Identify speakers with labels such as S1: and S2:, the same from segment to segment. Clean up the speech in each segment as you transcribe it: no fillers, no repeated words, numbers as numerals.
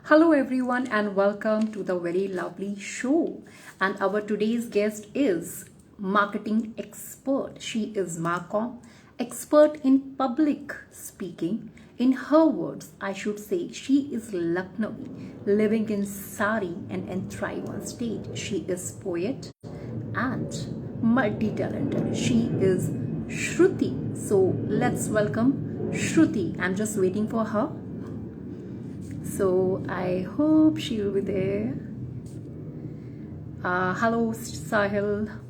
S1: Hello, everyone, and welcome to the very lovely show. And our today's guest is marketing expert. She is Marcom, expert in public speaking. In her words, I should say, she is Lucknawi, living in Sari and thrive on stage. She is poet and multi-talented. She is Shruti. So let's welcome Shruti. I'm just waiting for her. So I hope she will be there. Hello, Sahil.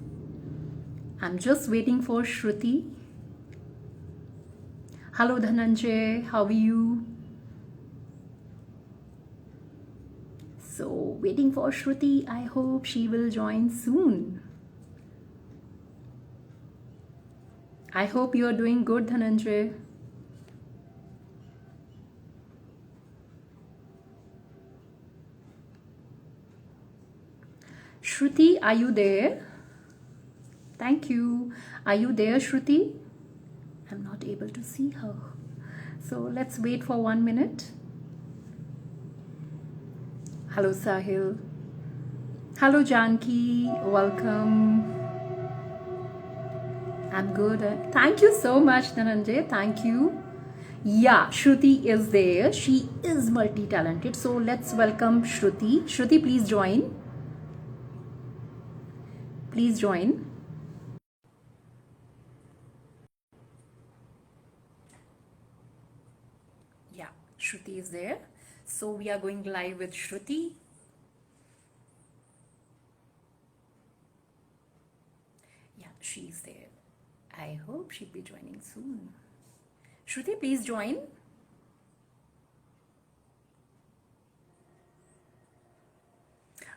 S1: I'm just waiting for Shruti. Hello, Dhananjay. How are you? So waiting for Shruti. I hope she will join soon. I hope you're doing good, Dhananjay. Shruti, are you there? Thank you. Are you there, Shruti? I'm not able to see her. So let's wait for 1 minute. Hello, Sahil. Hello, Janki. Welcome. I'm good. Thank you so much, Dhananjay. Thank you. Yeah, Shruti is there. She is multi-talented. So let's welcome Shruti. Shruti, please join. Please join. Yeah, Shruti is there. So we are going live with Shruti. Yeah, she's there. I hope she'll be joining soon. Shruti, please join.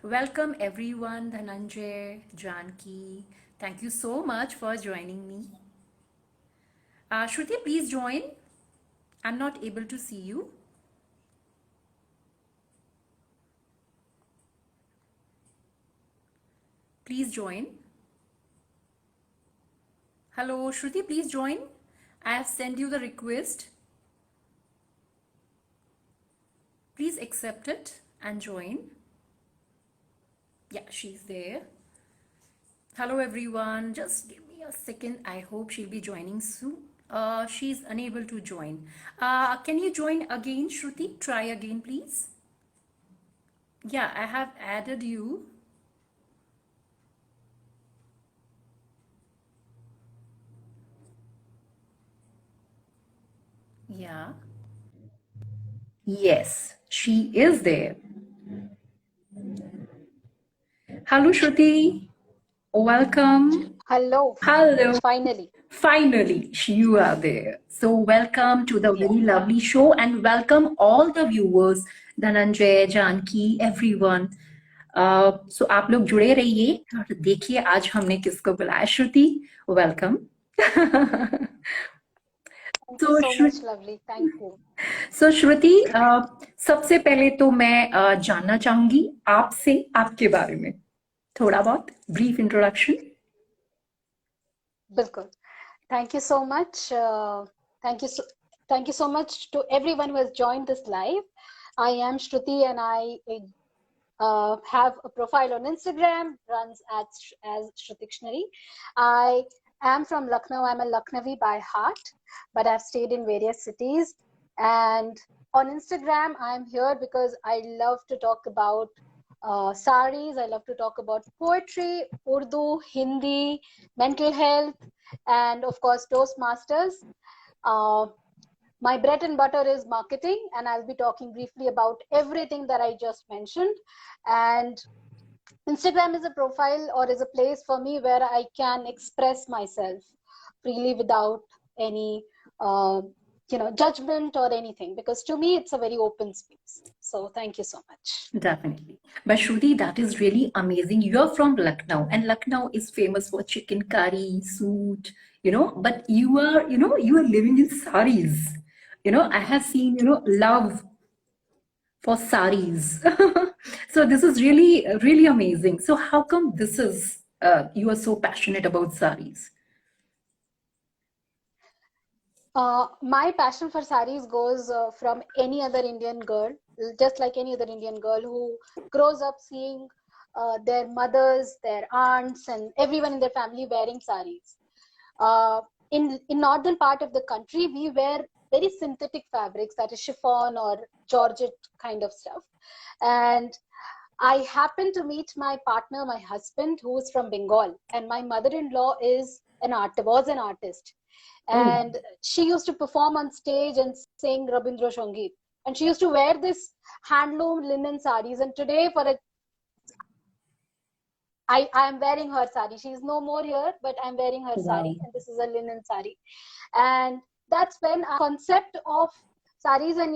S1: Welcome everyone, Dhananjay, Janki. Thank you so much for joining me. Shruti, please join. I'm not able to see you. Please join. Hello, Shruti, please join. I have sent you the request. Please accept it and join. Yeah, she's there. Hello, everyone. Just give me a second. I hope she'll be joining soon. She's unable to join. Can you join again, Shruti? Try again, please. Yeah, I have added you. Yeah. Yes, she is there. Hello, Shruti. Welcome.
S2: Hello,
S1: Hello.
S2: finally.
S1: Finally, you are there. So, welcome to the
S2: Yeah.
S1: very lovely show and welcome all the viewers, Dhananjay, Janki, everyone. So, आप लोग जुड़े रहिए और देखिए आज हमने किसको बुलाया श्रुति वेलकम
S2: Thank you
S1: तो
S2: so much, lovely. Thank you.
S1: श्रुति सबसे पहले तो मैं जानना चाहूंगी आपसे आपके बारे में थोड़ा बहुत brief introduction
S2: Bilkul. Thank you so much. Thank you so much to everyone who has joined this live. I am Shruti and I have a profile on Instagram, runs as Shrutikshonary. I am from Lucknow. I'm a Lucknawi by heart, but I've stayed in various cities. And on Instagram, I'm here because I love to talk about sarees. I love to talk about poetry, Urdu, Hindi, mental health, and of course, Toastmasters. Uh, my bread and butter is marketing, and I'll be talking briefly about everything that I just mentioned. And Instagram is a profile or is a place for me where I can express myself freely without any judgment or anything, because to me it's a very open space. So thank you so much.
S1: Definitely. But Shruti, that is really amazing. You're from Lucknow, and Lucknow is famous for chicken curry, suit, but you are living in saris. I have seen, love for saris. So this is really, really amazing. So how come this is, you are so passionate about saris?
S2: My passion for sarees goes from any other Indian girl, just like any other Indian girl who grows up seeing their mothers, their aunts, and everyone in their family wearing sarees. Uh, in northern part of the country, we wear very synthetic fabrics, that is chiffon or georgette kind of stuff. And I happened to meet my partner, my husband, who is from Bengal, and my mother-in-law was an artist,
S1: Oh,
S2: and she used to perform on stage and sing Rabindra Sangeet. And she used to wear this handloom linen sarees. And today, I am wearing her sari. She is no more here, but I'm wearing her
S1: wow.
S2: sari, and this is a linen sari. And that's when concept of saris, and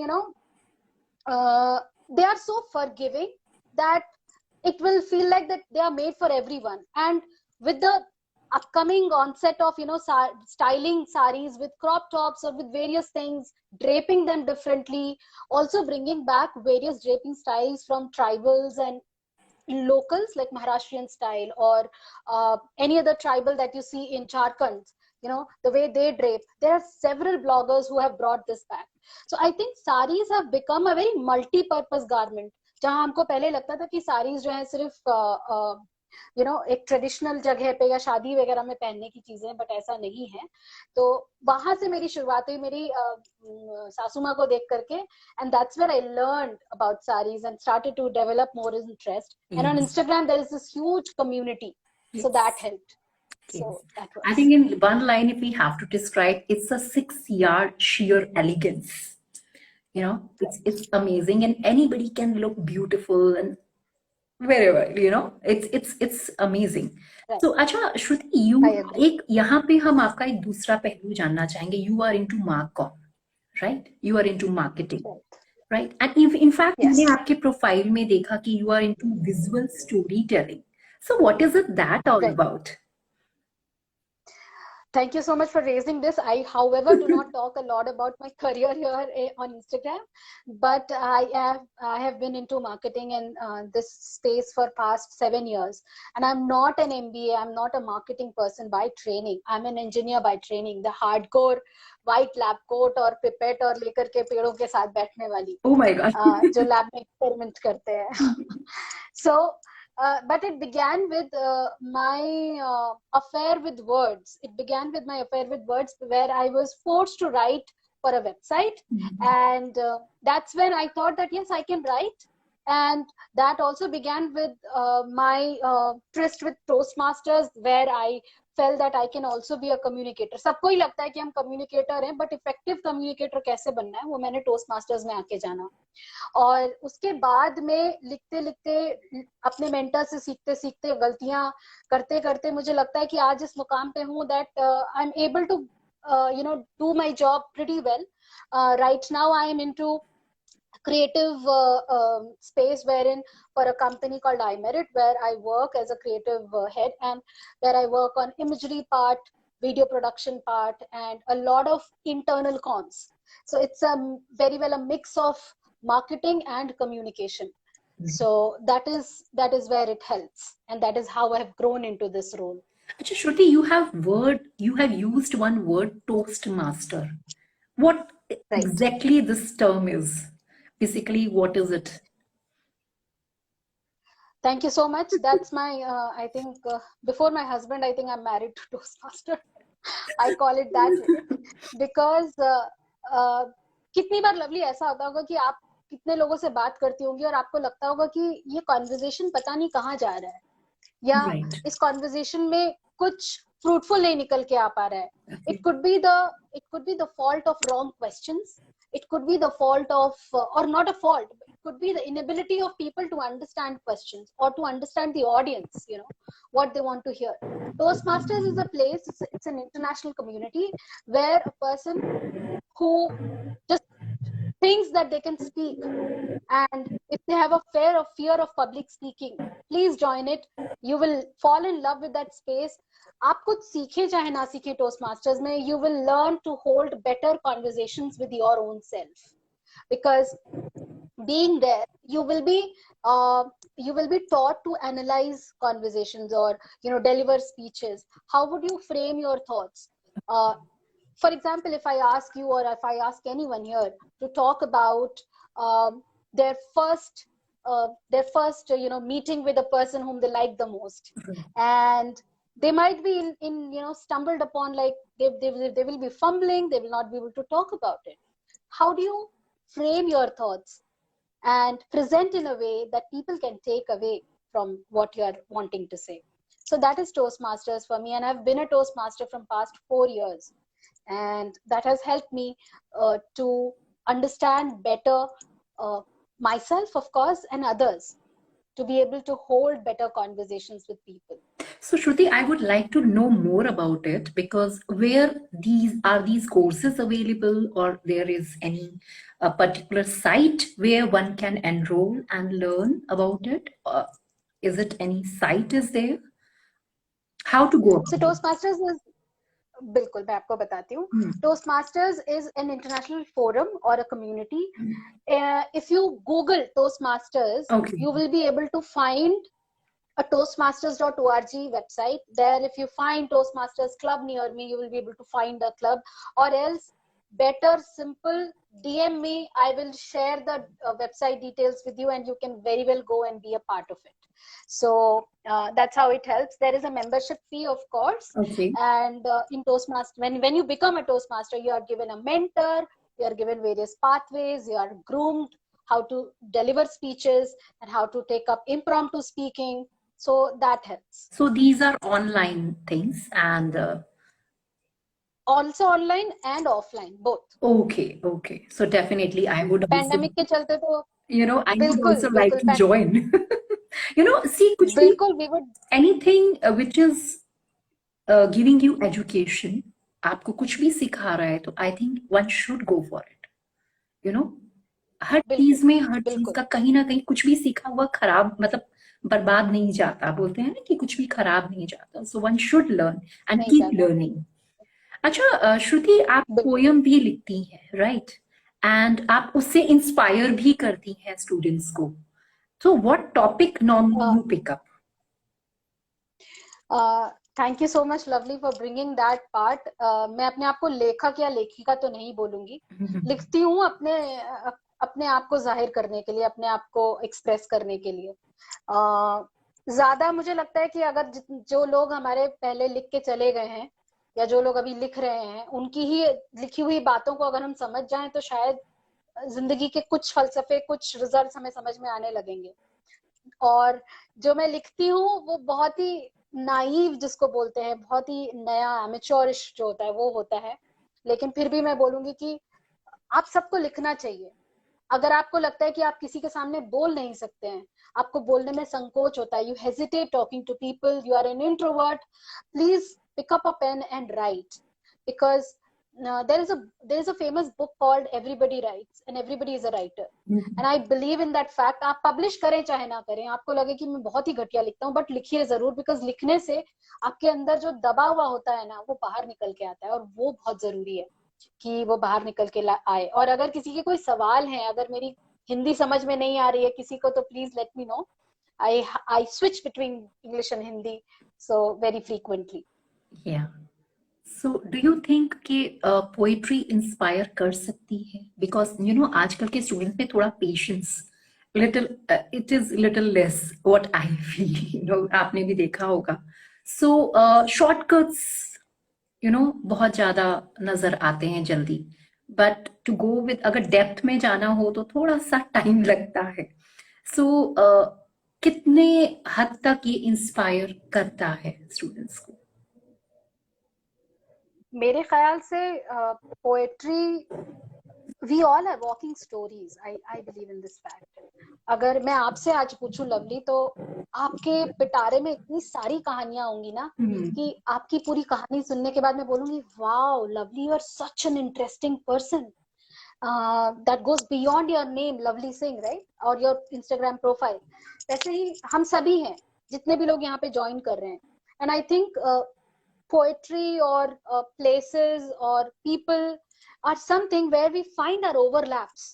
S2: they are so forgiving that it will feel like that they are made for everyone. And with the upcoming onset of styling saris with crop tops or with various things, draping them differently, also bringing back various draping styles from tribals and locals like Maharashtrian style, or any other tribal that you see in Jharkhand, the way they drape. There are several bloggers who have brought this back. So I think saris have become a very multi-purpose garment. जहाँ हमको पहले लगता था कि साड़ीज जो है सिर्फ एक ट्रेडिशनल जगह पे या शादी वगैरह में पहनने की चीजें, बट ऐसा नहीं है. तो वहां से मेरी शुरुआत हुई, मेरी सासू माँ को देख करके, and that's where I learned about saris and started to develop more interest. And on
S1: Yes,
S2: Instagram there is this huge community, so that
S1: yes,
S2: helped. So
S1: yes.
S2: that
S1: I
S2: was
S1: think in one line, if we have to describe, it's a 6 yard sheer elegance. It's
S2: right.
S1: amazing, and anybody can look beautiful and wherever, it's amazing.
S2: Right,
S1: So अच्छा श्रुति,
S2: I
S1: you
S2: agree.
S1: एक यहाँ पे हम आपका एक दूसरा पहलू जानना चाहेंगे. You are into marcom, right? You are into marketing,
S2: Right.
S1: right? And if in fact मैंने
S2: Yes.
S1: आपके प्रोफाइल में देखा कि you are into visual storytelling. So what is it that all
S2: Right.
S1: about?
S2: Thank you so much for raising this. I, however, do not talk a lot about my career here on Instagram, but I have been into marketing in this space for past 7 years. And I'm not an MBA. I'm not a marketing person by training. I'm an engineer by training. The hardcore white lab coat और pipette और लेकर के पेड़ों के साथ बैठने वाली,
S1: Oh my God.
S2: जो लैब में एक्सपेरिमेंट करते हैं. So but it began with my affair with words. It began with my affair with words, where I was forced to write for a website. And that's when I thought that, yes, I can write. And that also began with my tryst with Toastmasters, where I felt that I can also be a communicator. सबको ही लगता है कि हम communicator हैं, but effective communicator कैसे बनना है, वो मैंने Toastmasters में आके जाना. और उसके बाद में लिखते लिखते, अपने मेंटर से सीखते सीखते, गलतियां करते करते, मुझे लगता है कि आज इस मुकाम पे हूँ that I am able to do my job pretty well. Right now I am into creative space, wherein for a company called iMerit, where I work as a creative head, and where I work on imagery part, video production part, and a lot of internal comms. So it's very well a mix of marketing and communication. So that is where it helps, and that is how I have grown into this role.
S1: अच्छा श्रुति, you have used one word, Toastmaster. What
S2: Right.
S1: exactly this term is? Basically, what is it?
S2: Thank you so much. That's my, I think, before my husband, I think I'm married to Toastmaster. I call it that way because कितनी बार lovely ऐसा होता होगा कि आप कितने लोगों से बात करती होंगी और आपको लगता होगा कि ये कॉन्वर्जेशन पता नहीं कहाँ जा रहा है, या
S1: Right.
S2: इस कॉन्वर्जेशन में कुछ फ्रूटफुल नहीं निकल के आ पा रहा है. It could be the fault of wrong questions. It could be the fault of, or not a fault, it could be the inability of people to understand questions or to understand the audience, what they want to hear. Toastmasters is a place, it's an international community where a person who just thinks that they can speak, and if they have a fear of public speaking, please join it. You will fall in love with that space. आप कुछ सीखे चाहे ना सीखे Toastmasters में, you will learn to hold better conversations with your own self, because being there, you will be taught to analyze conversations, or deliver speeches. How would you frame your thoughts? For example, if I ask you or if I ask anyone here to talk about um, their first meeting with a person whom they like the most, and they might be in stumbled upon, like they will be fumbling, they will not be able to talk about it. How do you frame your thoughts and present in a way that people can take away from what you are wanting to say? So that is Toastmasters for me, and I've been a Toastmaster from past 4 years, and that has helped me to understand better myself, of course, and others, to be able to hold better conversations with people.
S1: So, Shruti, I would like to know more about it, because where these courses available, or there is any particular site where one can enroll and learn about it? Is it any site is there? How to go
S2: So
S1: about it?
S2: Toastmasters is, बिल्कुल मैं आपको बताती हूँ.
S1: Hmm.
S2: Toastmasters is an international forum or a community. If you Google Toastmasters,
S1: Okay.
S2: you will be able to find a toastmasters.org website. There, if you find Toastmasters club near me, you will be able to find the club. Or else, better, simple, DM me. I will share the website details with you, and you can very well go and be a part of it. So that's how it helps. There is a membership fee, of course.
S1: Okay.
S2: And in Toastmaster, when you become a Toastmaster, you are given a mentor, you are given various pathways, you are groomed how to deliver speeches and how to take up impromptu speaking. So that helps.
S1: So these are online things, and
S2: Also online and offline, both.
S1: okay. So definitely, I would also,
S2: Pandemic के चलते तो
S1: I would
S2: बिल्कुल
S1: also like
S2: बिल्कुल
S1: to join. See, कुछ भी,
S2: बिल्कुल we would.
S1: anything which is giving you education, आपको कुछ भी सिखा रहा है, तो I think one should go for it. हर
S2: बिल्कुल
S1: चीज में, हर चीज
S2: बिल्कुल
S1: का कहीं ना कहीं कुछ भी सीखा हुआ खराब, मतलब बर्बाद नहीं जाता. बोलते हैं ना कि कुछ भी खराब नहीं जाता. So one should learn and
S2: नहीं
S1: कीप
S2: जाता.
S1: लर्निंग. अच्छा, श्रुति, आप
S2: बिल्कुल.
S1: पोयम भी लिखती हैं, राइट? एंड आप उससे इंस्पायर भी करती हैं स्टूडेंट्स को. So what topic normally you pick up?
S2: Thank you so much Lovely for bringing that part. मैं अपने आप को लेखक या लेखिका तो नहीं बोलूंगी. लिखती हूँ अपने आप को जाहिर करने के लिए, अपने आप को एक्सप्रेस करने के लिए. ज्यादा मुझे लगता है कि अगर जो लोग हमारे पहले लिख के चले गए हैं, या जो लोग अभी लिख रहे हैं, उनकी ही लिखी हुई बातों को अगर हम समझ जाएं, तो शायद जिंदगी के कुछ फलसफे, कुछ रिजल्ट हमें समझ में आने लगेंगे. और जो मैं लिखती हूँ वो बहुत ही नाइव, जिसको बोलते हैं, बहुत ही नया, एमेच्योरिश जो होता है वो होता है. लेकिन फिर भी मैं बोलूंगी कि आप सबको लिखना चाहिए. अगर आपको लगता है कि आप किसी के सामने बोल नहीं सकते हैं, आपको बोलने में संकोच होता है, you hesitate talking to people, you are an introvert, please pick up a pen and write. Because there is a famous book called Everybody Writes and Everybody is a Writer. And I believe in that fact. आप publish करें चाहे ना करें, आपको लगे कि मैं बहुत ही घटिया लिखता हूँ, बट लिखिए जरूर. बिकॉज लिखने से आपके अंदर जो दबा हुआ होता है ना, वो बाहर निकल के आता है, और वो बहुत जरूरी है कि वो बाहर निकल के आए. और अगर किसी के कोई सवाल है, अगर मेरी हिंदी समझ में नहीं आ रही है किसी को, तो please let me know. I switch between English and Hindi so very frequently.
S1: Yeah. So do you think कि पोएट्री इंस्पायर कर सकती है? बिकॉज आजकल के स्टूडेंट्स में थोड़ा patience, little, it is little less, what I feel. आपने भी देखा होगा. सो शॉर्टकट्स बहुत ज्यादा नजर आते हैं जल्दी, बट टू गो विद, अगर डेप्थ में जाना हो तो थोड़ा सा टाइम लगता है. सो कितने हद तक ये इंस्पायर करता है स्टूडेंट्स को?
S2: मेरे ख्याल से poetry, we all are walking stories. I believe in this fact. अगर मैं आपसे आज पूछूं लवली, तो आपके पिटारे में इतनी सारी कहानियां होंगी ना, कि आपकी पूरी कहानी सुनने के बाद मैं बोलूंगी, wow Lovely, you are such an interesting person. That goes beyond your name Lovely Singh, right, और योर इंस्टाग्राम प्रोफाइल. वैसे ही हम सभी हैं, जितने भी लोग यहाँ पे ज्वाइन कर रहे हैं. And I think poetry or places or people are something where we find our overlaps.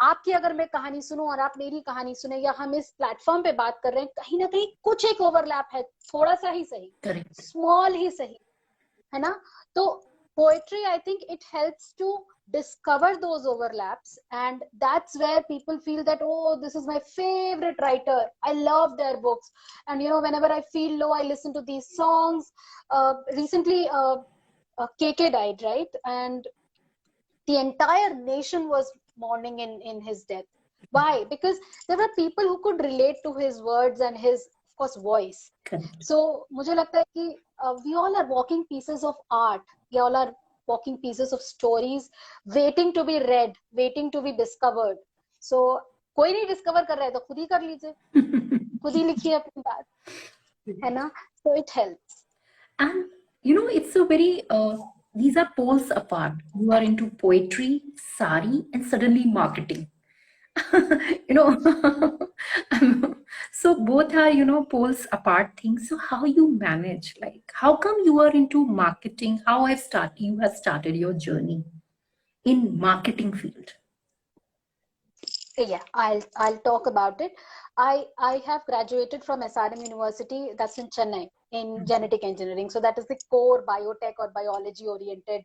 S2: आपकी अगर मैं कहानी सुनूं और आप मेरी कहानी सुने, या हम इस प्लेटफॉर्म पे बात कर रहे हैं, कहीं ना कहीं कुछ एक ओवरलैप है, थोड़ा सा ही सही, स्मॉल ही सही, है ना? तो poetry, I think it helps to discover those overlaps, and that's where people feel that, oh, this is my favorite writer, I love their books. And whenever I feel low, I listen to these songs. Recently, KK died, right? And the entire nation was mourning in his death. Why? Because there were people who could relate to his words and his, of course, voice.
S1: Correct.
S2: So मुझे लगता है कि we all are walking pieces of art. We all are walking pieces of stories, waiting to be read, waiting to be discovered. So कोई नहीं discover कर रहा है तो खुद ही कर लीजिए, खुद ही लिखिए अपनी बात, है ना? So it helps.
S1: And it's a very these are poles apart. You are into poetry, sari, and suddenly marketing. you know so both are poles apart things. So how you manage, like how come you are into marketing? How you have started your journey in marketing field?
S2: Yeah, I'll talk about it. I have graduated from SRM University, that's in Chennai, in genetic engineering. So that is the core biotech or biology oriented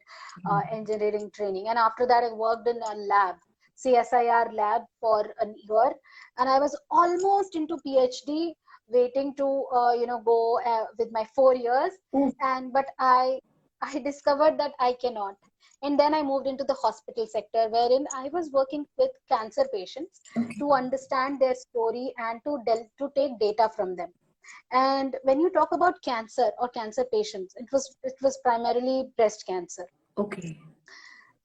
S2: engineering training. And after that, I worked in a lab, CSIR lab, for an year, and I was almost into PhD, waiting to go with my 4 years.
S1: Oh,
S2: And but I discovered that I cannot. And then I moved into the hospital sector, wherein I was working with cancer patients
S1: okay.
S2: to understand their story and to take data from them. And when you talk about cancer or cancer patients, it was primarily breast cancer.
S1: Okay.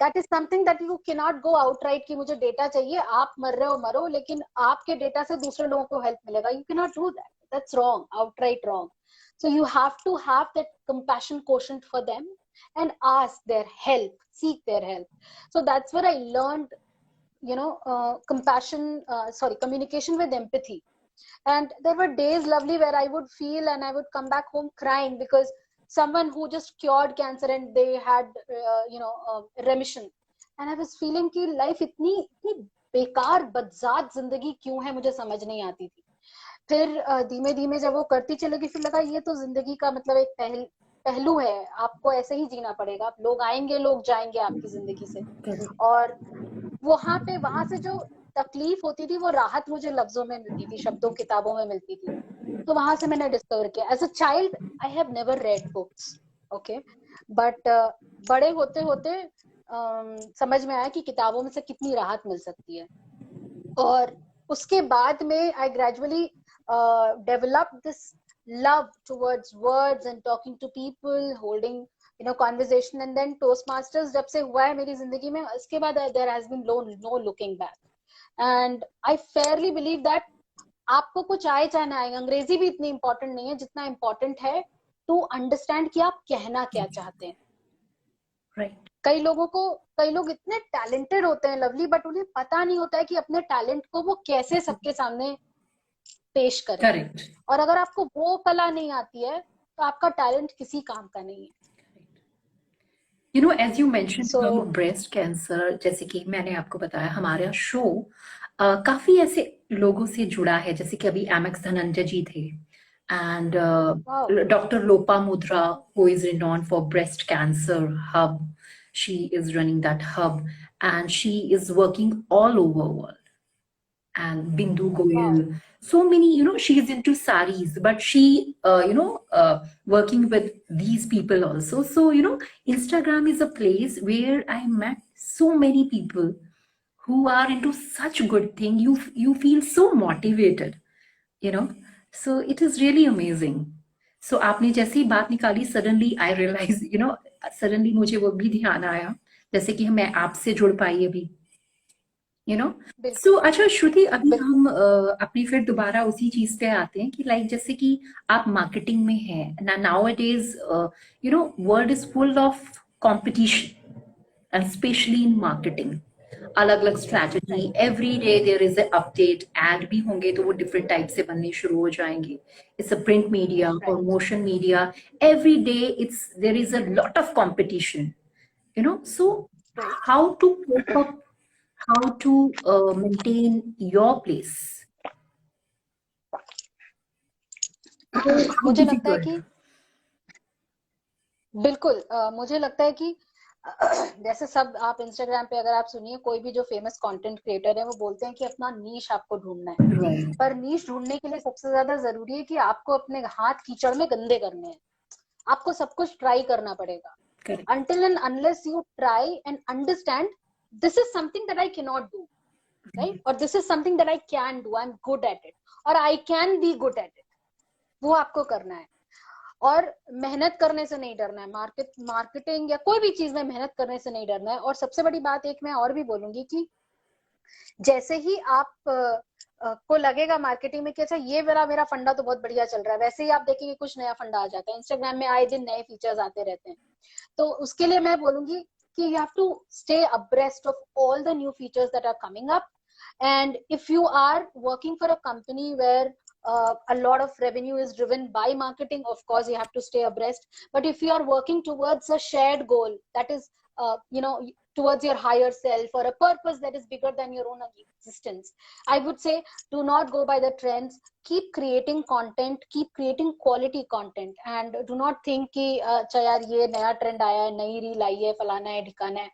S2: That is something that you cannot go outright कि मुझे data चाहिए, आप मर रहे हो मरो, लेकिन आपके data से दूसरे लोगों को help मिलेगा. You cannot do that. That's wrong, outright wrong. So you have to have that compassion quotient for them and ask their help, seek their help. So that's where I learned, communication with empathy. And there were days, lovely, where I would feel and I would come back home crying because someone who just cured cancer and they had remission, and I was feeling कि life इतनी इतनी बेकार बदजात जिंदगी क्यों है, मुझे समझ नहीं आती थी. फिर धीमे धीमे जब वो करती चलेगी, फिर लगा ये तो जिंदगी का मतलब एक पहलू है, आपको ऐसे ही जीना पड़ेगा, लोग आएंगे लोग जाएंगे आपकी जिंदगी से.
S1: Correct.
S2: और वहां से जो तकलीफ होती थी, वो राहत मुझे लफ्जों में मिलती थी, शब्दों किताबों में मिलती थी. तो वहां से मैंने डिस्कवर किया. As a child I have never read books, okay, but बड़े होते होते समझ में आया कि किताबों में से कितनी राहत मिल सकती है. और उसके बाद में I gradually develop this love towards words and talking to people, holding conversation. And then Toastmasters जब से हुआ है मेरी जिंदगी में, इसके बाद there has been no looking back. And I fairly believe that आपको कुछ आए चाहे ना आए, अंग्रेजी भी इतनी इंपॉर्टेंट नहीं है जितना इंपॉर्टेंट है टू अंडरस्टैंड कि आप कहना क्या चाहते हैं.
S1: Right.
S2: कई लोग इतने टैलेंटेड होते हैं, लवली, बट उन्हें पता नहीं होता है कि अपने टैलेंट को वो कैसे सबके सामने पेश करें.
S1: Correct.
S2: और अगर आपको वो कला नहीं आती है तो आपका टैलेंट किसी काम का नहीं है.
S1: As you mentioned
S2: So
S1: about breast cancer, जैसे कि मैंने आपको बताया हमारा शो काफी ऐसे लोगों से जुड़ा है, जैसे कि अभी एमएक्स धनंजय जी थे, and
S2: wow,
S1: Dr. Lopa Mudra, who is renowned for breast cancer hub. She is running that hub, and she is working all over world. And Bindu
S2: wow,
S1: Goyal. So many, she is into sarees, but she, working with these people also. So, Instagram is a place where I met so many people who are into such good thing. You feel so motivated, you know. So it is really amazing. So आपने जैसे ही बात निकाली, suddenly I realize, suddenly मुझे वो भी ध्यान आया, जैसे कि मैं आपसे जुड़ पाई अभी.
S2: बिल्कुल.
S1: So, अच्छा श्रुति, अभी हम अपनी फिर दोबारा उसी चीज पे आते हैं कि लाइक जैसे कि आप मार्केटिंग में हैं ना, nowadays world is full of competition and especially in marketing. अलग अलग strategy, every day there is a update. Ad भी होंगे तो वो डिफरेंट टाइप से बनने शुरू हो जाएंगे. इट्स अ प्रिंट मीडिया और
S2: right,
S1: motion media. Every day it's there is a lot of competition. So
S2: right.
S1: how to cope up, how to maintain your place? So how
S2: मुझे लगता है
S1: difficult?
S2: कि बिल्कुल। मुझे लगता है कि जैसे सब आप इंस्टाग्राम पे अगर आप सुनिए, कोई भी जो फेमस कंटेंट क्रिएटर है वो बोलते हैं कि अपना नीश आपको ढूंढना है।
S1: राइट।
S2: पर नीश ढूंढने के लिए सबसे ज्यादा जरूरी है कि आपको अपने हाथ कीचड़ में गंदे करने हैं। आपको सब कुछ ट्राई करना पड़ेगा।
S1: Correct.
S2: until and unless you try and understand this is something that I cannot do, right, or this is something that I can do, I'm good at it, or I can be good at it, वो आपको करना है। और मेहनत करने से नहीं डरना है। मार्केटिंग या कोई भी चीज में मेहनत करने से नहीं डरना है। और सबसे बड़ी बात एक मैं और भी बोलूंगी कि जैसे ही आप को लगेगा मार्केटिंग में कि अच्छा ये मेरा मेरा फंडा तो बहुत बढ़िया चल रहा है, वैसे ही आप देखेंगे कुछ नया फंडा आ जाता है। इंस्टाग्राम में आए दिन नए फीचर्स आते रहते हैं। तो उसके लिए मैं बोलूंगी कि you have to stay abreast of all the new features that are coming up. And if you are working for a company where a lot of revenue is driven by marketing, of course you have to stay abreast. But if you are working towards a shared goal, that is towards your higher self or a purpose that is bigger than your own existence, I would say do not go by the trends. Keep creating content, keep creating quality content, and do not think कि अच्छा यार ये नया trend आया है, नई reel आई है, फलाना है ढिकाना है,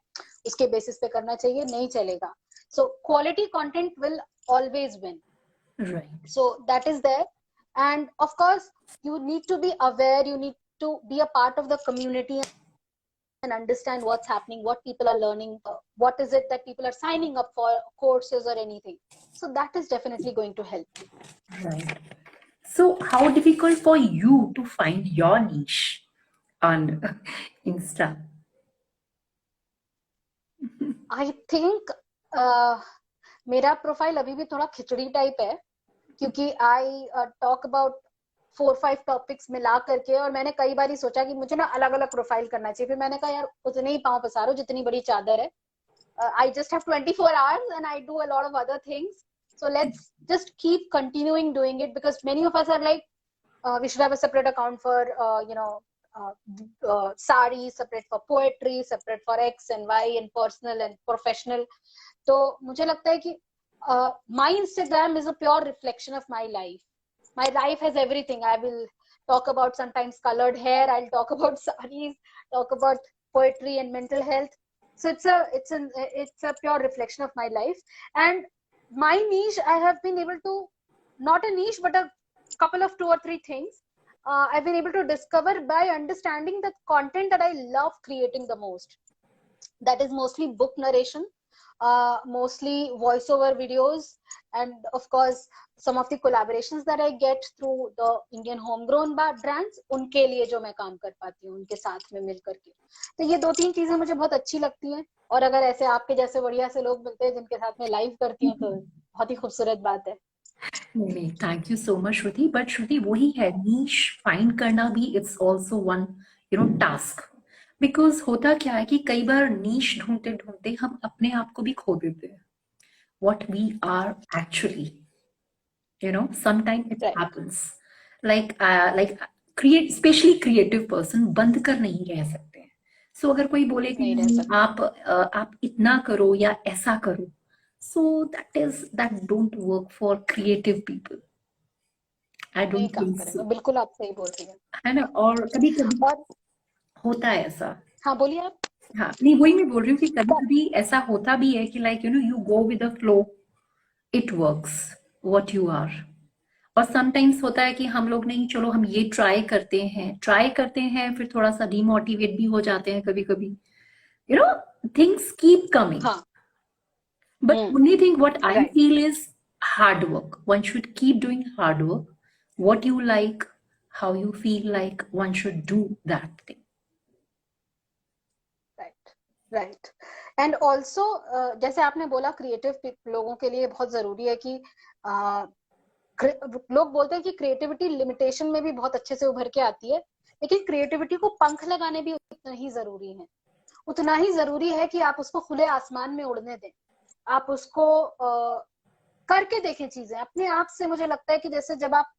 S2: उसके बेसिस पे करना चाहिए, नहीं चलेगा। So quality content will always win.
S1: Right.
S2: So that is there. And of course you need to be aware, you need to be a part of the community and understand what's happening, what people are learning, what is it that people are signing up for, courses or anything. So that is definitely going to help you.
S1: Right. So, how difficult for you to find your niche on Insta?
S2: I think मेरा profile अभी भी थोड़ा खिचड़ी type है, क्योंकि I talk about 4-5 topics मिला करके। और मैंने कई बार ही सोचा कि मुझे ना अलग अलग प्रोफाइल करना चाहिए। फिर मैंने कहा यार उतने ही पाँव पसारो जितनी बड़ी चादर है। I just have 24 hours and I do a lot of other things. So let's just keep continuing doing it, because many of us are like, we should have a separate account for, sarees, separate for poetry, separate for X and Y and personal and professional. तो मुझे लगता है कि my Instagram is a pure reflection of my life. My life has everything. I will talk about sometimes colored hair, I'll talk about sarees, talk about poetry and mental health. So it's a pure reflection of my life. And my niche, I have been able to, not a niche but a couple of 2 or 3 things I've been able to discover by understanding the content that I love creating the most. That is mostly book narration, mostly voiceover videos, and of course some of the collaborations that I get through the Indian homegrown brands, उनके लिए जो मैं काम कर पाती हूँ उनके साथ में मिल करके। तो ये 2-3 चीजें मुझे बहुत अच्छी लगती हैं। और अगर ऐसे आपके जैसे बढ़िया से लोग मिलते हैं जिनके साथ में लाइव करती हूँ तो बहुत ही खूबसूरत बात है।
S1: नहीं, thank you so much Shruti. But Shruti वही है, नीश फाइंड करना भी it's also one task. Because होता क्या है कि कई बार नीश ढूंढते ढूंढते हम अपने आप को भी खो देते हैं, what we are actually. Sometimes it
S2: right.
S1: happens. Like create, especially creative person बंद कर नहीं रह सकते हैं। So अगर कोई बोले कि
S2: नहीं रह
S1: नहीं,
S2: सकते।
S1: आप इतना करो या ऐसा करो, so that don't work for creative people. I
S2: नहीं
S1: don't
S2: काम
S1: think
S2: करेगा,
S1: so.
S2: बिल्कुल आप सही बोल रही हैं।
S1: है ना? और कभी कभी
S2: और
S1: होता है ऐसा।
S2: हाँ बोलिए आप।
S1: हाँ, नहीं वही मैं बोल रही हूँ कि कभी कभी ऐसा होता भी है कि like you go with the flow, it works what you are. और समटाइम्स होता है कि हम लोग नहीं, चलो हम ये ट्राई करते हैं फिर थोड़ा सा डिमोटिवेट भी हो जाते हैं कभी कभी। You know things keep coming,
S2: हाँ।
S1: But only thing what I
S2: right.
S1: Feel is hard work. One should keep doing hard work, what you like, how you feel like, one should do that thing.
S2: Right. Right. And also जैसे आपने बोला creative लोगों के लिए बहुत जरूरी है कि लोग बोलते हैं कि क्रिएटिविटी लिमिटेशन में भी बहुत अच्छे से उभर के आती है, लेकिन क्रिएटिविटी को पंख लगाने भी उतना ही जरूरी है। उतना ही जरूरी है कि आप उसको खुले आसमान में उड़ने दें। आप उसको करके देखें चीजें अपने आप से। मुझे लगता है कि जैसे जब आप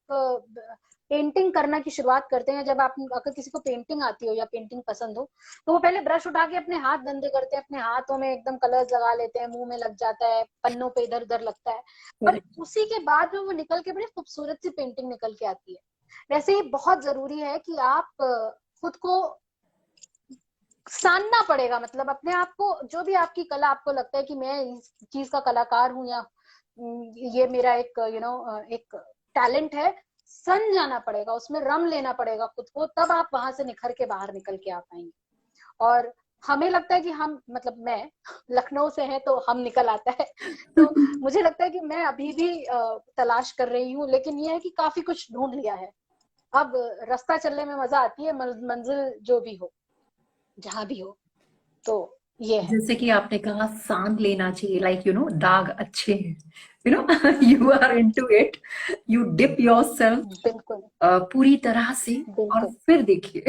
S2: पेंटिंग करना की शुरुआत करते हैं, जब आप अगर किसी को पेंटिंग आती हो या पेंटिंग पसंद हो, तो वो पहले ब्रश उठा के अपने हाथ गंदे करते हैं, अपने हाथों में एकदम कलर्स लगा लेते हैं, मुंह में लग जाता है, पन्नों पे इधर उधर लगता है। पर
S1: Correct.
S2: उसी के बाद में वो निकल के बड़ी खूबसूरत सी पेंटिंग निकल के आती है। वैसे ही बहुत जरूरी है कि आप खुद को सानना पड़ेगा, मतलब अपने आप को, जो भी आपकी कला आपको लगता है कि मैं इस चीज का कलाकार हूँ, या ये मेरा एक एक टैलेंट है, सन जाना पड़ेगा, उसमें रम लेना पड़ेगा खुद को, तब आप वहां से निखर के बाहर निकल के आ पाएंगे। और हमें लगता है कि हम, मतलब मैं लखनऊ से है तो हम निकल आता है, तो मुझे लगता है कि मैं अभी भी तलाश कर रही हूँ, लेकिन ये है कि काफी कुछ ढूंढ लिया है। अब रास्ता चलने में मजा आती है, मंजिल जो भी हो, जहां भी हो, तो ये है।
S1: जैसे कि आपने कहा सांग लेना चाहिए, लाइक यू नो दाग अच्छे हैं, you know you are into it, you dip yourself
S2: बिल्कुल
S1: पूरी तरह से, और
S2: बिल्कुल
S1: फिर देखिए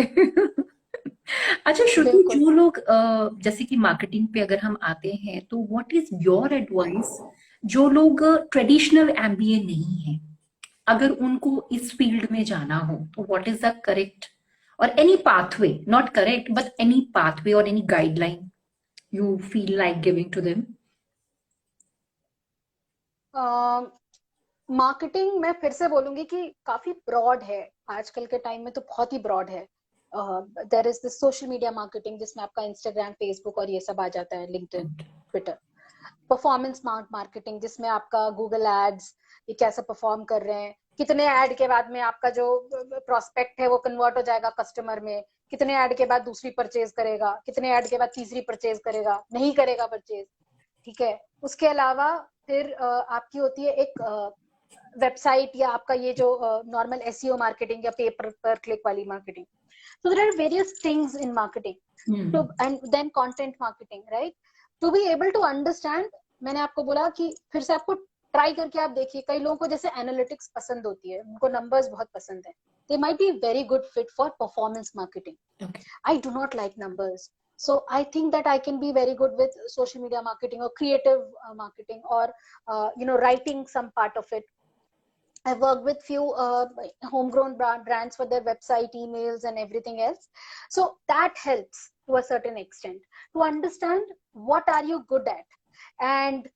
S1: अच्छा श्रुति,
S2: बिल्कुल।
S1: जो लोग जैसे कि मार्केटिंग पे अगर हम आते हैं, तो व्हाट इज योर एडवाइस, जो लोग ट्रेडिशनल एमबीए नहीं है, अगर उनको इस फील्ड में जाना हो, तो व्हाट इज द करेक्ट और any pathway, not correct but any pathway और any guideline you feel like giving to them?
S2: Marketing मैं फिर से बोलूंगी कि काफी ब्रॉड है, आजकल के टाइम में तो बहुत ही ब्रॉड है। There is this social media marketing, जिसमें आपका इंस्टाग्राम, फेसबुक और ये सब आ जाता है, लिंक्डइन, ट्विटर। परफॉर्मेंस मार्केटिंग, जिसमें आपका गूगल एड्स, ये कैसे परफॉर्म कर रहे हैं, कितने ऐड के बाद में आपका जो प्रोस्पेक्ट है वो कन्वर्ट हो जाएगा कस्टमर में, कितने ऐड के बाद दूसरी परचेज करेगा, कितने ऐड के बाद तीसरी परचेज करेगा, नहीं करेगा परचेज। ठीक है। उसके अलावा फिर आपकी होती है एक वेबसाइट, या आपका ये जो नॉर्मल एसईओ मार्केटिंग या पेपर पर क्लिक वाली marketing. So there are various things in marketing. So,
S1: Hmm.
S2: and then content marketing, right? To be able to understand, मैंने आपको बोला कि फिर से आपको ट्राई करके आप देखिए, कई लोगों को जैसे एनालिटिक्स पसंद होती है, उनको नंबर्स बहुत पसंद है, they might be very good fit for performance marketing.
S1: Okay.
S2: I do not like numbers. So I think that I can be very good with social media marketing or creative marketing, or writing some part of it. I've worked with few homegrown brands for their website, emails, and everything else. So that helps to a certain extent to understand what are you good at, and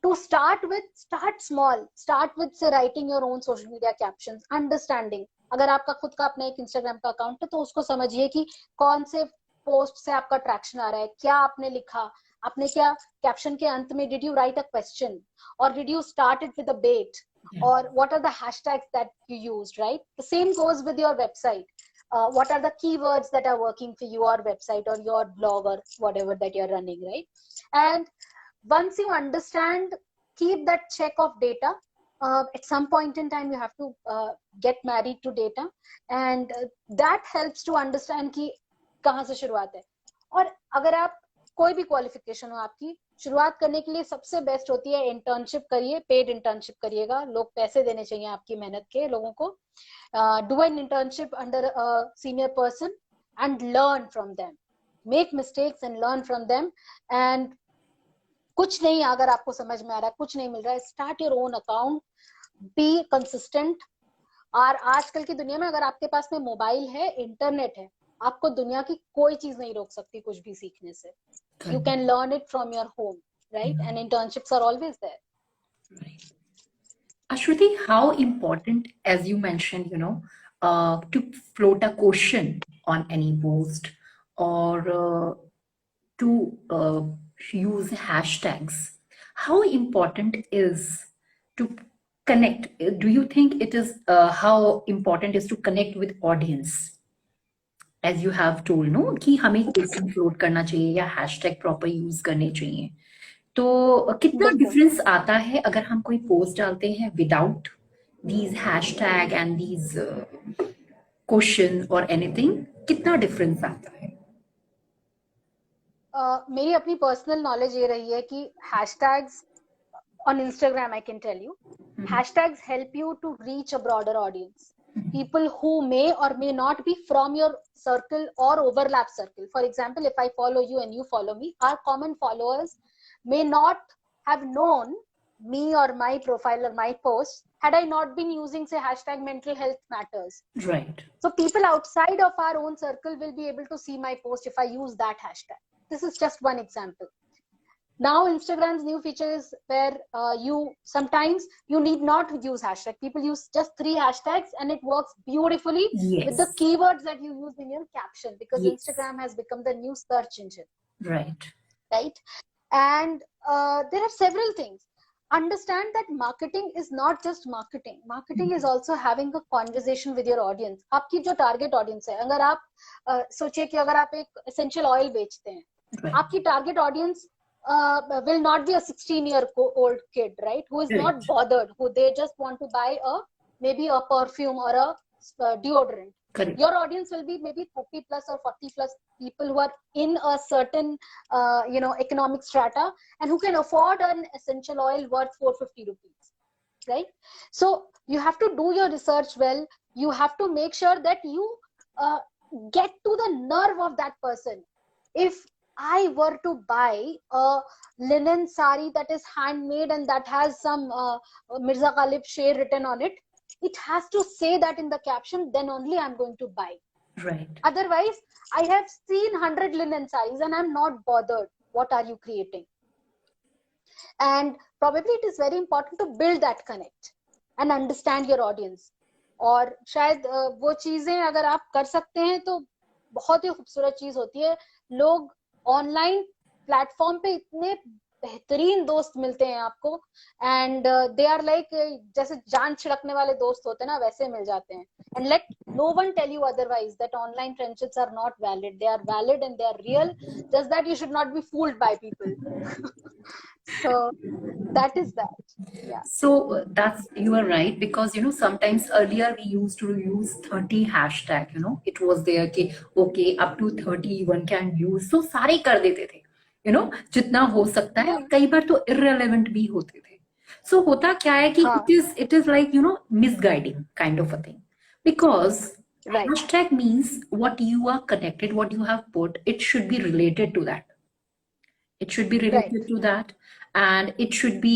S2: to start with, start small. Start with say writing your own social media captions, understanding. अगर आपका खुद का अपना एक Instagram का account है, तो उसको समझिए कि कौन से पोस्ट से आपका ट्रैक्शन आ रहा है, क्या आपने लिखा, आपने क्या कैप्शन के अंत में, did you write a question, और did you start it with a bet,
S1: Yeah.
S2: or what are the hashtags that you used, right? The same goes with your website. What are the keywords that are working for your website or your blog or whatever that you're running, right? And once you understand, keep that check of data. At some point in time you have to get married to data, and that helps to understand कि कहाँ से शुरुआत है। और अगर आप कोई भी क्वालिफिकेशन हो आपकी, शुरुआत करने के लिए सबसे बेस्ट होती है इंटर्नशिप करिए, पेड इंटर्नशिप करिएगा, लोग पैसे देने चाहिए आपकी मेहनत के, लोगों को। Do an internship under a senior person and learn from them, make mistakes and learn from them. And कुछ नहीं, अगर आपको समझ में आ रहा है, कुछ नहीं मिल रहा है, start your own account, be consistent. और आजकल की दुनिया में अगर आपके पास में मोबाइल है, इंटरनेट है, आपको दुनिया की कोई चीज नहीं रोक सकती कुछ भी सीखने से। You
S1: Correct.
S2: can learn it from your home, right?
S1: Yeah.
S2: And internships are always there.
S1: Right. Ashruti, how important, as you mentioned, to float a question on any post, or to use hashtags, how important is to connect? Do you think it is how important is to connect with audience? As you have told, no, कि हमें question float करना चाहिए या hashtag proper use करने चाहिए, तो कितना
S2: बिल्कुल।
S1: डिफरेंस आता है अगर हम कोई पोस्ट डालते हैं without these hashtag and these question और एनीथिंग, कितना डिफरेंस आता है?
S2: मेरी अपनी पर्सनल नॉलेज ये रही है कि hashtags on Instagram, I can tell you, hashtags help you to reach a broader audience. People who may or may not be from your circle or overlap circle. For example, if I follow you and you follow me, our common followers may not have known me or my profile or my post had I not been using, say, hashtag mental health matters.
S1: Right.
S2: So people outside of our own circle will be able to see my post if I use that hashtag. This is just one example. Now Instagram's new feature is where you sometimes you need not use hashtag. People use just 3 hashtags and it works beautifully with the
S1: Yes.
S2: keywords that you use in your caption, because
S1: Yes.
S2: Instagram has become the new search engine,
S1: Right.
S2: right? And there are several things. Understand that marketing is not just marketing. Marketing is also having a conversation with your audience. आपकी जो target audience है, अगर आप सोचिए कि अगर आप एक essential oil बेचते हैं,
S1: Right.
S2: आपकी target audience will not be a 16-year-old kid, right? Who is not
S1: Correct.
S2: bothered, who they just want to buy maybe a perfume or a deodorant.
S1: Correct.
S2: Your audience will be maybe 30 plus or 40 plus people who are in a certain economic strata and who can afford an essential oil worth 450 rupees, right? So you have to do your research well. You have to make sure that you get to the nerve of that person. If I were to buy a linen sari that is handmade and that has some Mirza Ghalib Sher written on it, it has to say that in the caption, then only I'm going to buy.
S1: Right.
S2: Otherwise, I have seen 100 linen sarees and I'm not bothered. What are you creating? And probably it is very important to build that connect and understand your audience. और शायद वो चीजें अगर आप कर सकते हैं तो बहुत ही खूबसूरत चीज होती है. लोग ऑनलाइन प्लेटफॉर्म पे इतने बेहतरीन दोस्त मिलते हैं आपको, एंड दे आर लाइक जैसे जान छिड़कने वाले दोस्त होते हैं ना, वैसे मिल जाते हैं. And let no one tell you otherwise that online friendships are not valid. They are valid and they are real, just that you should not be fooled by people. So that is that. Yeah.
S1: So that's, you are right, because sometimes earlier we used to use 30 hashtag. It was there कि okay, up to 30 one can use, so सारे कर देते थे, जितना हो सकता है. और कई बार तो irrelevant भी होते थे. So होता क्या है कि
S2: हाँ.
S1: it is like misguiding kind of a thing, because
S2: Right.
S1: hashtag means what you are connected, what you have put, it should be related to that. It should be
S2: Right.
S1: related to that, and it should be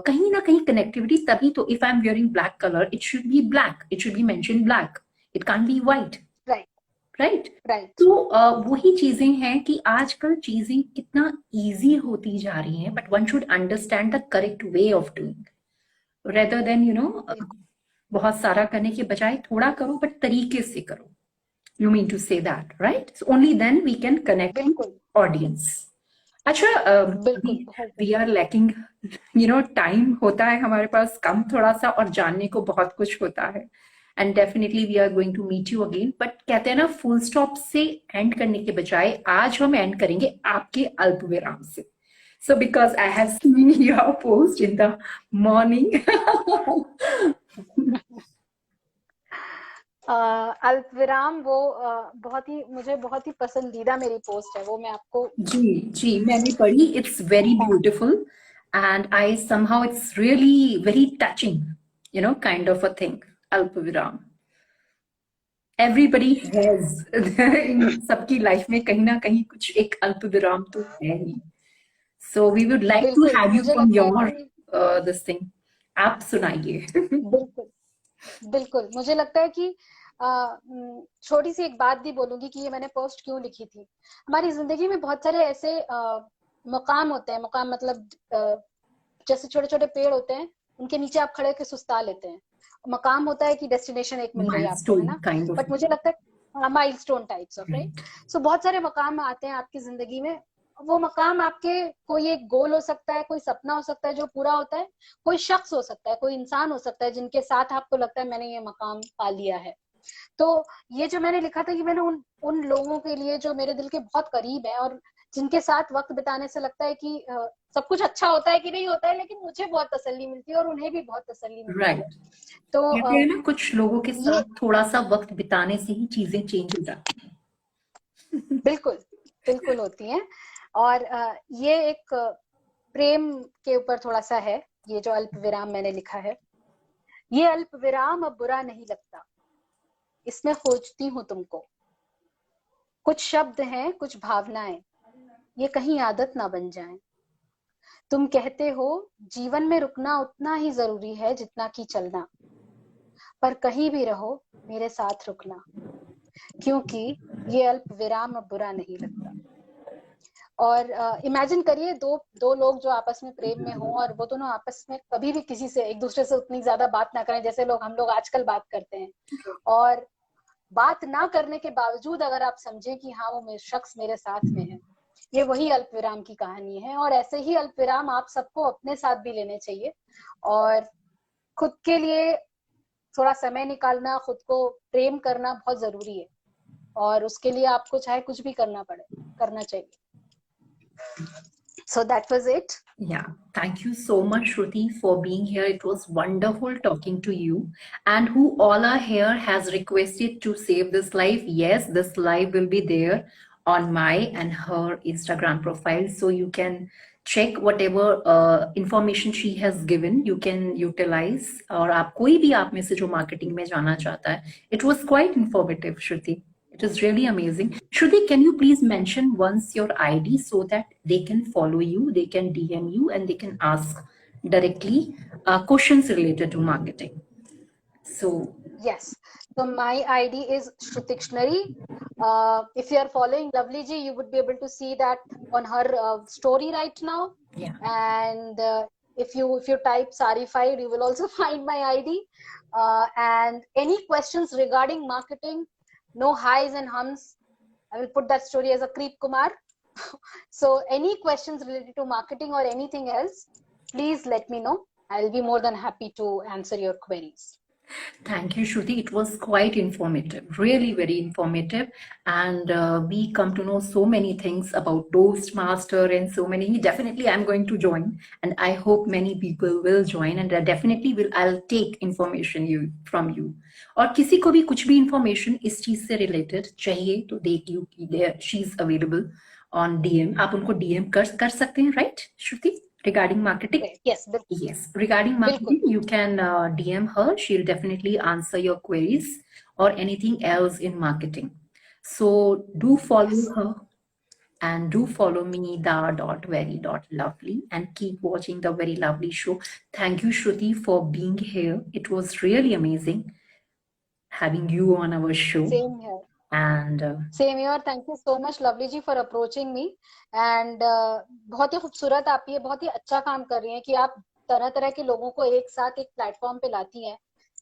S1: kahin na kahin connectivity. Tabhi to, if I'm wearing black color, it should be black. It should be mentioned black. It can't be white.
S2: Right.
S1: Right.
S2: Right.
S1: तो वही चीजें हैं कि आजकल चीजें कितना easy होती जा रही हैं, but one should understand the correct way of doing, rather than बहुत सारा करने के बजाय थोड़ा करो, बट तरीके से करो. You mean to say that, right? Only then we can connect
S2: बिल्कुल.
S1: ऑडियंस. अच्छा,
S2: बिल्कुल.
S1: वी आर लैकिंग, टाइम होता है हमारे पास कम थोड़ा सा, और जानने को बहुत कुछ होता है. And definitely we are going to meet you again, but कहते हैं ना, फुल स्टॉप से एंड करने के बजाय आज हम एंड करेंगे आपके अल्प विराम से. So because I have seen your post in the morning.
S2: अल्प विराम वो मुझे बहुत ही पसंदीदा मेरी पोस्ट है, वो मैं आपको.
S1: जी जी, मैंने पढ़ी. It's very beautiful, and I somehow, it's really very touching, kind of a thing. अल्प विराम, everybody has in सबकी लाइफ में कहीं ना कहीं कुछ एक अल्प विराम तो है ही. So we would like to
S2: बिल्कुल.
S1: have you
S2: मुझे
S1: from
S2: लगता है
S1: your
S2: कि
S1: this thing. आप सुनाइए.
S2: बिल्कुल. बिल्कुल. मुझे लगता है कि छोटी सी एक बात भी बोलूंगी कि ये मैंने पोस्ट क्यों लिखी थी. हमारी जिंदगी में बहुत सारे ऐसे मुकाम होते हैं. मुकाम मतलब जैसे छोटे छोटे पेड़ होते हैं, उनके नीचे आप खड़े होकर सुस्ता लेते हैं. मकाम होता है कि डेस्टिनेशन एक मिल गई आपको, है
S1: Milestone
S2: ना.
S1: kind of.
S2: बट मुझे लगता है milestone types of, right.
S1: Right.
S2: सो बहुत सारे मकाम आते हैं आपकी जिंदगी में. वो मकाम आपके कोई एक गोल हो सकता है, कोई सपना हो सकता है जो पूरा होता है, कोई शख्स हो सकता है, कोई इंसान हो सकता है जिनके साथ आपको लगता है मैंने ये मकाम पा लिया है. तो ये जो मैंने लिखा था कि मैंने उन लोगों के लिए जो मेरे दिल के बहुत करीब है और जिनके साथ वक्त बिताने से लगता है कि सब कुछ अच्छा होता है कि नहीं होता है, लेकिन मुझे बहुत तसल्ली मिलती है और उन्हें भी बहुत तसल्ली मिलती है.
S1: Right.
S2: तो
S1: कहते हैं ना, कुछ लोगों के साथ थोड़ा सा वक्त बिताने से ही चीजें चेंज हो जाती हैं.
S2: बिल्कुल बिल्कुल होती हैं. और ये एक प्रेम के ऊपर थोड़ा सा है, ये जो अल्प विराम मैंने लिखा है. ये अल्प विराम अब बुरा नहीं लगता, इसमें खोजती हूँ तुमको. कुछ शब्द हैं, कुछ भावनाएं, ये कहीं आदत ना बन जाएं. तुम कहते हो जीवन में रुकना उतना ही जरूरी है जितना कि चलना, पर कहीं भी रहो मेरे साथ रुकना, क्योंकि ये अल्प विराम अब बुरा नहीं लगता. और इमेजिन करिए दो दो लोग जो आपस में प्रेम में हों और वो दोनों आपस में कभी भी किसी से एक दूसरे से उतनी ज्यादा बात ना करें जैसे हम लोग आजकल बात करते हैं, और बात ना करने के बावजूद अगर आप समझें कि हाँ वो शख्स मेरे साथ में है, ये वही अल्प विराम की कहानी है। और ऐसे ही अल्प विराम आप सबको अपने साथ भी लेने चाहिए, और खुद के लिए थोड़ा समय निकालना, खुद को प्रेम करना बहुत जरूरी है, और उसके लिए आपको चाहे कुछ भी करना चाहिए। So that was it.
S1: Yeah, thank you so much, Shruti, for being here. It was wonderful talking to you. And who all are here has requested to save this live. Yes, this live will be there on my and her Instagram profile. So you can check whatever information she has given. You can utilize. और आप कोई भी आप में से जो marketing में जाना चाहता है. It was quite informative, Shruti. It is really amazing. Shruti, can you please mention once your ID so that they can follow you, they can DM you, and they can ask directly questions related to marketing? So,
S2: Yes. So my ID is Shrutikshonary. If you are following Lovely Ji, you would be able to see that on her story right now.
S1: yeah.
S2: And if you type Sarified, you will also find my ID. And any questions regarding marketing, no highs and hums. I will put that story as a Creep Kumar. So any questions related to marketing or anything else, please let me know. I'll be more than happy to answer your queries.
S1: Thank you, Shruti. It was quite informative, really very informative. And we come to know so many things about Toastmaster and so many. Definitely, I'm going to join. And I hope many people will join. And definitely I'll take information from you. और किसी को भी कुछ भी information इस चीज से related चाहिए तो देख you she's available on DM. आप उनको DM कर सकते हैं, right, Shruti? Regarding marketing?
S2: Yes.
S1: Yes. Regarding marketing, you can DM her. She'll definitely answer your queries or anything else in marketing. So do follow her and do follow me, the.very.lovely, and keep watching the Very Lovely show. Thank you, Shruti, for being here. It was really amazing having you on our show.
S2: Same here.
S1: And
S2: Same here. Thank you so much, Lovely ji, for approaching me. And बहुत ही खूबसूरत आप ये बहुत ही अच्छा काम कर रही हैं कि आप तरह तरह के लोगों को एक साथ एक प्लेटफॉर्म पे लाती हैं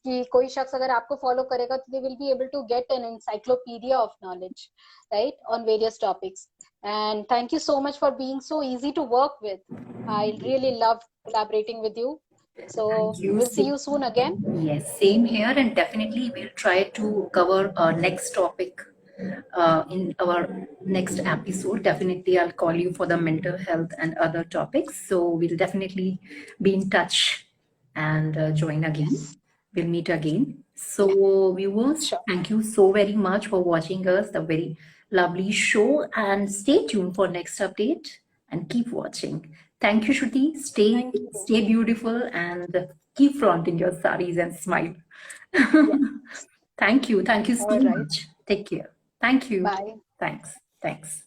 S2: कि कोई शख्स अगर आपको फॉलो करेगा तो they will be able to get an encyclopedia of knowledge, right, on various topics. And thank you so much for being so easy to work with. I really love collaborating with you. So we'll see you soon again.
S1: Yes, same here, and definitely we'll try to cover our next topic in our next episode. Definitely, I'll call you for the mental health and other topics. So we'll definitely be in touch and join again. Yes. We'll meet again. So viewers, sure. Thank you so very much for watching us, the Very Lovely show, and stay tuned for next update and keep watching. Thank you, Shruti. Stay beautiful and keep flaunting your sarees and smile. Yes. Thank you so much. Take care. Thank you.
S2: Bye.
S1: Thanks.